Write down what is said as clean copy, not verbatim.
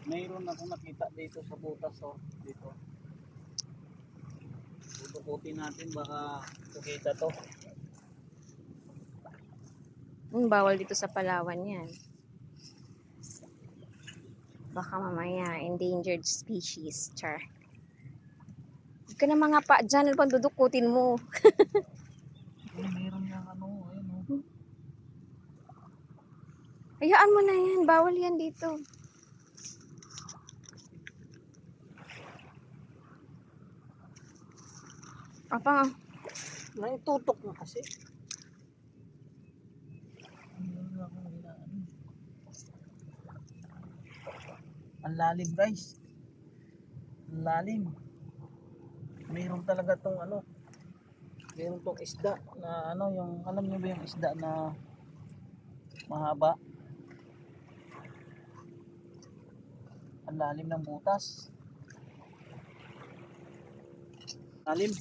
Mayroon akong nakita dito sa butas, oh. Dito. Tutukutin natin, baka kukita to. Bawal dito sa Palawan yan. Baka mamaya, endangered species. Char. Huwag ka na mga pa dyan, ano pang dudukutin mo? Mayroon yung ano, ayun, oh. Hayaan mo na yan, bawal yan dito. Apa? Naitutok na kasi. Mayroon akong hinaan. Ang lalim, guys. Ang lalim. Mayroon talaga tong ano. Mayroon tong isda na ano, yung alam niyo ba yung isda na mahaba? Ang lalim ng butas. Lalim.